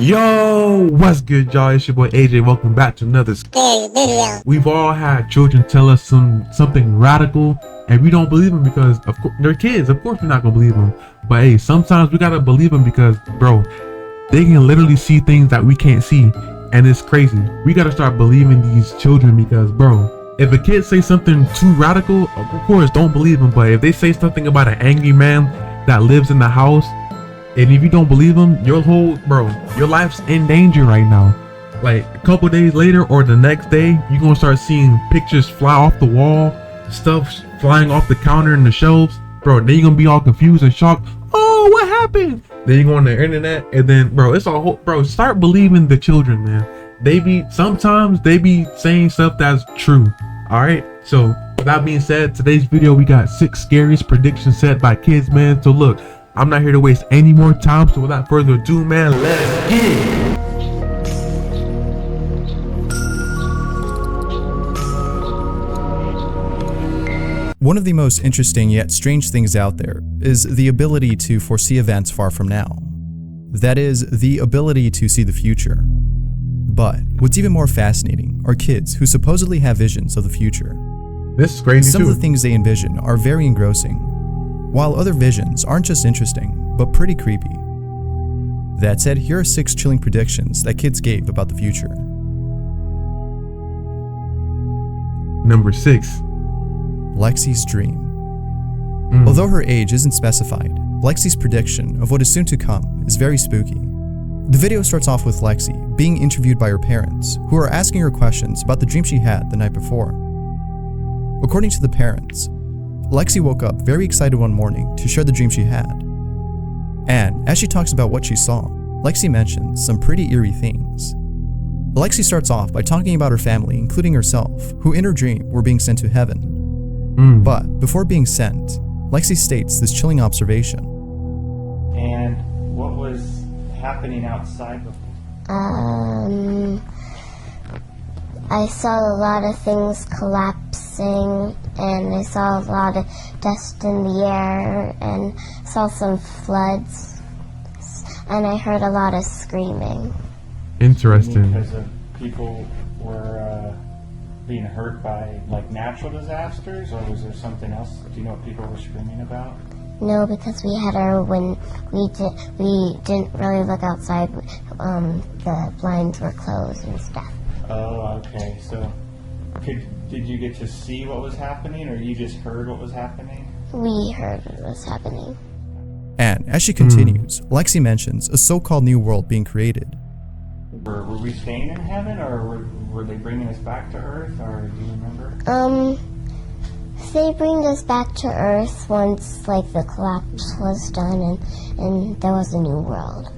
Yo, what's good, y'all? It's your boy AJ. Welcome back to another Scary video. We've all had children tell us something radical, and we don't believe them because, of course, they're kids. Of course, we're not gonna believe them. But hey, sometimes we gotta believe them because, bro, they can literally see things that we can't see, and it's crazy. We gotta start believing these children because, bro, if a kid say something too radical, of course, don't believe them. But if they say something about an angry man that lives in the house, and if you don't believe them, your life's in danger right now. Like a couple days later or the next day, you're gonna start seeing pictures fly off the wall, stuff flying off the counter and the shelves. Bro, then you're gonna be all confused and shocked. Oh, what happened? Then you go on the internet and then, bro, it's all, bro, start believing the children, man. Sometimes they be saying stuff that's true. All right. So with that being said, today's video, we got 6 scariest predictions set by kids, man. So look, I'm not here to waste any more time, so without further ado, man, let's get it. One of the most interesting yet strange things out there is the ability to foresee events far from now. That is, the ability to see the future. But what's even more fascinating are kids who supposedly have visions of the future. This is crazy. Some of the things they envision are very engrossing, while other visions aren't just interesting, but pretty creepy. That said, here are 6 chilling predictions that kids gave about the future. Number 6. Lexi's dream. Although her age isn't specified, Lexi's prediction of what is soon to come is very spooky. The video starts off with Lexi being interviewed by her parents, who are asking her questions about the dream she had the night before. According to the parents, Lexi woke up very excited one morning to share the dream she had. And as she talks about what she saw, Lexi mentions some pretty eerie things. Lexi starts off by talking about her family, including herself, who in her dream were being sent to heaven. But before being sent, Lexi states this chilling observation. And what was happening outside before? I saw a lot of things collapsing, and I saw a lot of dust in the air, and saw some floods, and I heard a lot of screaming. Interesting. Because of people were being hurt by like natural disasters, or was there something else? Do you know what people were screaming about? No, because we had we didn't really look outside. The blinds were closed and stuff. Oh, okay. So, did you get to see what was happening, or you just heard what was happening? We heard what was happening. And as she continues, Lexi mentions a so-called new world being created. Were we staying in heaven, or were they bringing us back to Earth, or do you remember? They bring us back to Earth once, like, the collapse was done, and there was a new world.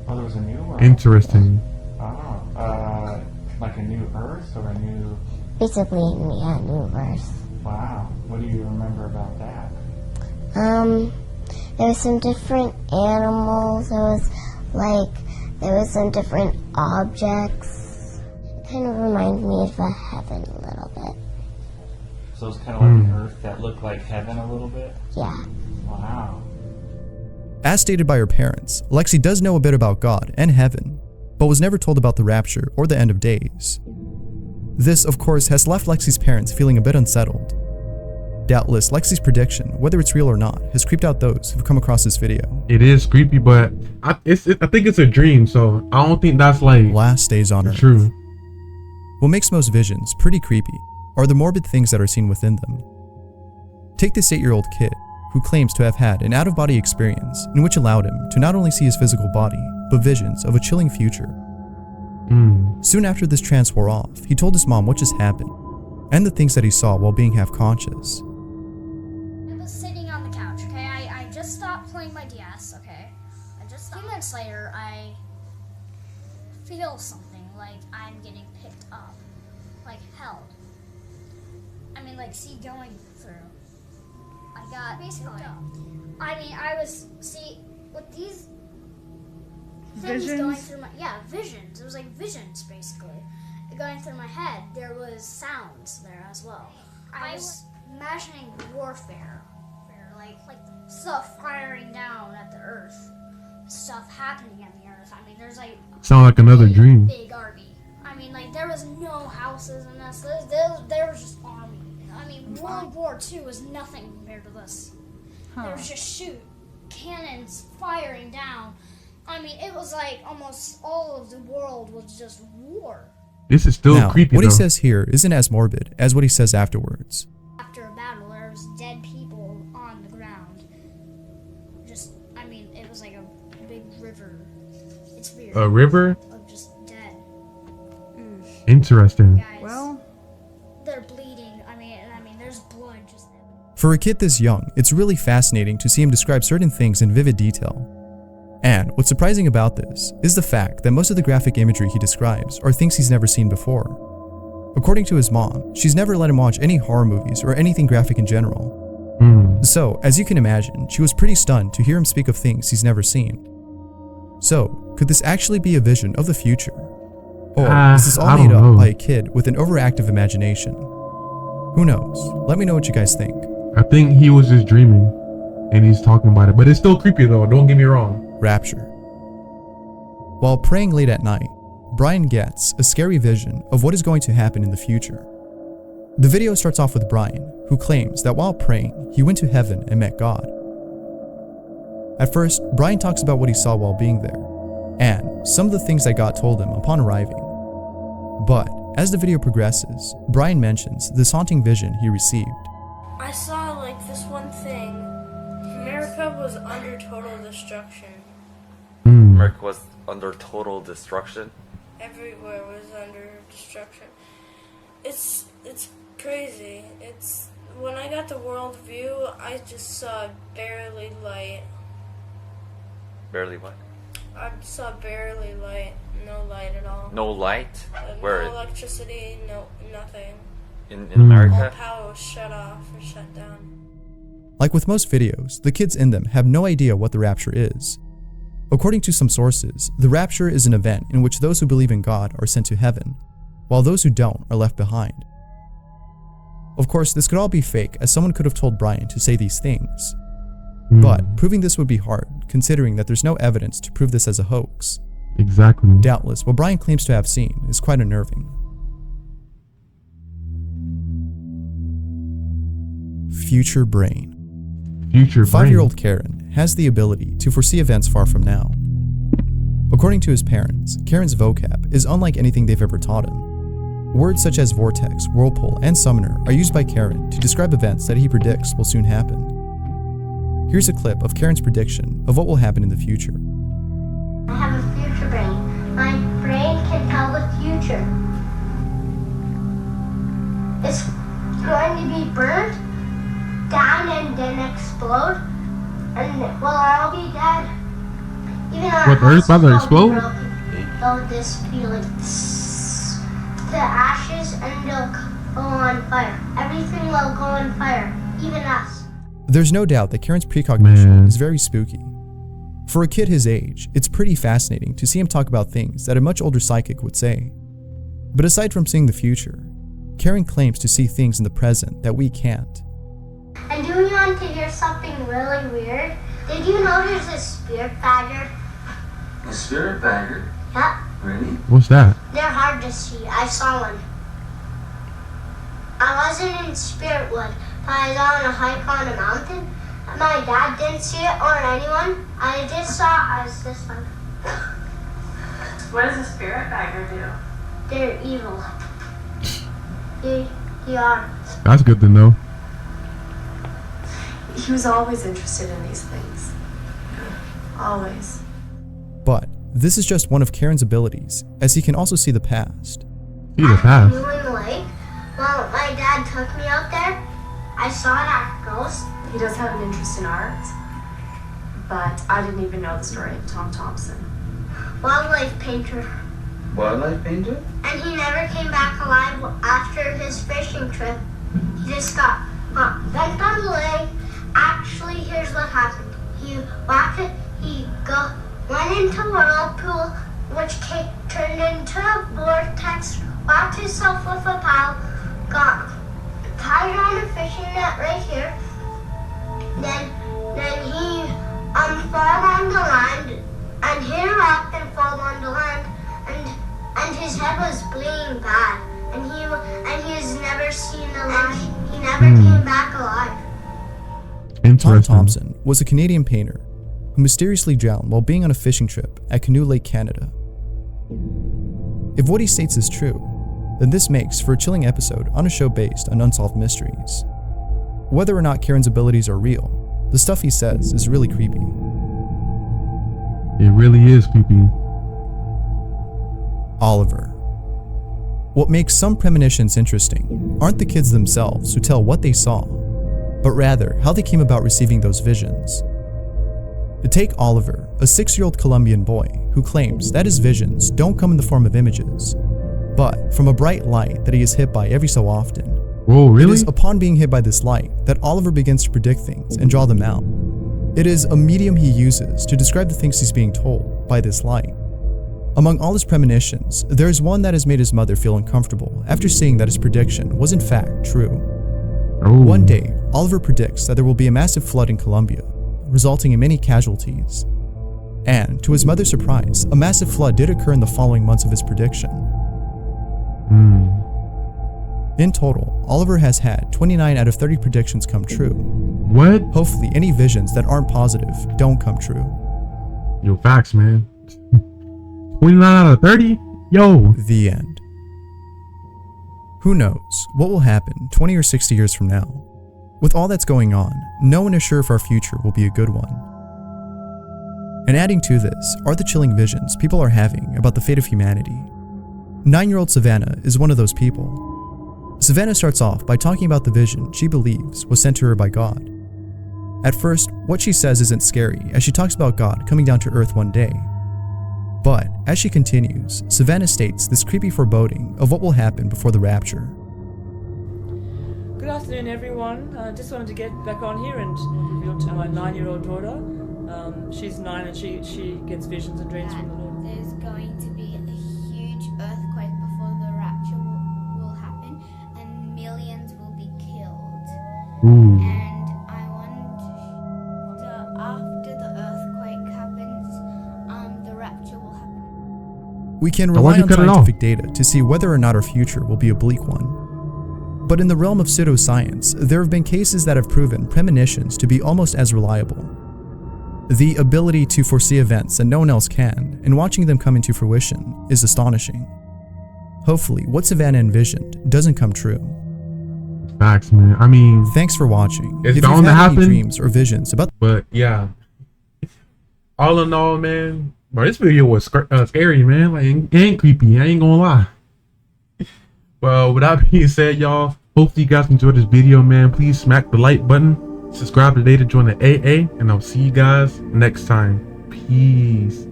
Oh, there was a new world. Interesting. Oh, like a new Earth or a new... Basically, yeah, new Earth. Wow. What do you remember about that? There was some different animals. There was some different objects. It kind of reminded me of a heaven a little bit. So it's kind of like an Earth that looked like heaven a little bit? Yeah. Wow. As stated by her parents, Lexi does know a bit about God and heaven, but was never told about the rapture or the end of days. This, of course, has left Lexi's parents feeling a bit unsettled. Doubtless, Lexi's prediction, whether it's real or not, has creeped out those who've come across this video. It is creepy, but I think it's a dream, so I don't think that's like Last days on Earth. true. What makes most visions pretty creepy are the morbid things that are seen within them. Take this 8-year-old kid who claims to have had an out-of-body experience in which allowed him to not only see his physical body, but visions of a chilling future. Soon after this trance wore off, he told his mom what just happened, and the things that he saw while being half-conscious. I was sitting on the couch, okay? I just stopped playing my DS, okay? A few minutes later, I feel something, like I'm getting picked up, like held. I mean, like, see, going through. I got basically. I mean, I was, with these things going through my, visions. It was like visions, basically. Going through my head, there was sounds there as well. I was imagining warfare, like stuff firing down at the earth, stuff happening at the earth. Earth. I mean, there's like Sound like another big, dream. big army. I mean, like there was no houses in this. There was just army. I mean, World War II was nothing compared to this. There was just cannons firing down. I mean, it was like almost all of the world was just war. This is still Now, creepy what though. he says here isn't as morbid as what he says afterwards. After a battle, there was dead people on the ground. Just, I mean, it was like a big river. It's weird. A river? Of just dead Interesting. guys. Well, They're bleeding. I mean, there's blood just. For a kid this young, it's really fascinating to see him describe certain things in vivid detail. And what's surprising about this is the fact that most of the graphic imagery he describes are things he's never seen before. According to his mom, she's never let him watch any horror movies or anything graphic in general. So, as you can imagine, she was pretty stunned to hear him speak of things he's never seen. So, could this actually be a vision of the future? Or is this all I made don't up know. by a kid with an overactive imagination? Who knows? Let me know what you guys think. I think he was just dreaming and he's talking about it. But it's still creepy though, don't get me wrong. Rapture. While praying late at night, Brian gets a scary vision of what is going to happen in the future. The video starts off with Brian, who claims that while praying, he went to heaven and met God. At first, Brian talks about what he saw while being there, and some of the things that God told him upon arriving. But as the video progresses, Brian mentions this haunting vision he received. I saw like this one thing. America was under total destruction. America was under total destruction. Everywhere was under destruction. It's crazy. It's when I got the world view, I just saw barely light. Barely what? I saw barely light, no light at all. No light? Where? No electricity, no nothing. In All America? power was shut off or shut down. Like with most videos, the kids in them have no idea what the rapture is. According to some sources, the rapture is an event in which those who believe in God are sent to heaven, while those who don't are left behind. Of course, this could all be fake, as someone could have told Brian to say these things. But proving this would be hard, considering that there's no evidence to prove this as a hoax. Exactly. Doubtless, what Brian claims to have seen is quite unnerving. Future brain. Future brain. 5-year-old Karen has the ability to foresee events far from now. According to his parents, Karen's vocab is unlike anything they've ever taught him. Words such as vortex, whirlpool, and summoner are used by Karen to describe events that he predicts will soon happen. Here's a clip of Karen's prediction of what will happen in the future. I have a future brain. My brain can tell the future. It's going to be burnt down and then explode, and well, I'll be dead. Even our What, the Earth's about to house will be explode? broken. They'll just be like to ashes, and they'll go on fire. Everything will go on fire, even us. There's no doubt that Karen's precognition Man. is very spooky. For a kid his age, it's pretty fascinating to see him talk about things that a much older psychic would say. But aside from seeing the future, Karen claims to see things in the present that we can't. And do you want to hear something really weird? Did you know there's a spirit bagger? A spirit bagger? Yep. Really? What's that? They're hard to see. I saw one. I wasn't in Spiritwood, but I was on a hike on a mountain. My dad didn't see it or anyone. I just saw I was this one. What does a spirit bagger do? They're evil. They are. That's good to know. He was always interested in these things. Always. But this is just one of Karen's abilities, as he can also see the past. See the past. Blue in the lake. Well, my dad took me out there. I saw that ghost. He does have an interest in art, but I didn't even know the story of Tom Thompson. Wildlife painter. Wildlife painter? And he never came back alive after his fishing trip. He just got dumped on the lake. Actually, here's what happened. He went into a whirlpool, which turned into a vortex, whacked himself with a pile, got tied on a fishing net right here. Then he fell on the land, and he rocked and fall on the land, and his head was bleeding bad, and he has never seen a light. He never came back alive. Tom Interesting. Thompson was a Canadian painter who mysteriously drowned while being on a fishing trip at Canoe Lake, Canada. If what he states is true, then this makes for a chilling episode on a show based on unsolved mysteries. Whether or not Kieran's abilities are real, the stuff he says is really creepy. It really is creepy. Oliver. What makes some premonitions interesting aren't the kids themselves who tell what they saw, but rather how they came about receiving those visions. To take Oliver, a 6-year-old Colombian boy who claims that his visions don't come in the form of images, but from a bright light that he is hit by every so often. Whoa, really? It is upon being hit by this light that Oliver begins to predict things and draw them out. It is a medium he uses to describe the things he's being told by this light. Among all his premonitions, there is one that has made his mother feel uncomfortable after seeing that his prediction was in fact true. Oh. One day, Oliver predicts that there will be a massive flood in Colombia, resulting in many casualties. And, to his mother's surprise, a massive flood did occur in the following months of his prediction. In total, Oliver has had 29 out of 30 predictions come true. What? Hopefully, any visions that aren't positive don't come true. Yo, facts, man. 29 out of 30? Yo. The end. Who knows what will happen 20 or 60 years from now? With all that's going on, no one is sure if our future will be a good one. And adding to this are the chilling visions people are having about the fate of humanity. 9-year-old Savannah is one of those people. Savannah starts off by talking about the vision she believes was sent to her by God. At first, what she says isn't scary as she talks about God coming down to Earth one day. But as she continues, Savannah states this creepy foreboding of what will happen before the rapture. Good afternoon, everyone. Just wanted to get back on here and reveal to my 9-year-old daughter. She's 9 and she gets visions and dreams from the Lord. There's going to be a huge earthquake before the rapture will happen, and millions will be killed. Ooh. And I want after the earthquake happens, the rapture will happen. We can So why'd rely you on cut it off? scientific data to see whether or not our future will be a bleak one. But in the realm of pseudoscience, there have been cases that have proven premonitions to be almost as reliable. The ability to foresee events that no one else can, and watching them come into fruition, is astonishing. Hopefully, what Savannah envisioned doesn't come true. Facts, man. I mean, Thanks for watching. It's If bound you've to had any happen. dreams or visions about but yeah. All in all, man, bro, this video was scary, man. Like, it ain't creepy. I ain't gonna lie. Well, with that being said, y'all, hopefully you guys enjoyed this video, man. Please smack the like button, subscribe today to join the AA, and I'll see you guys next time. Peace.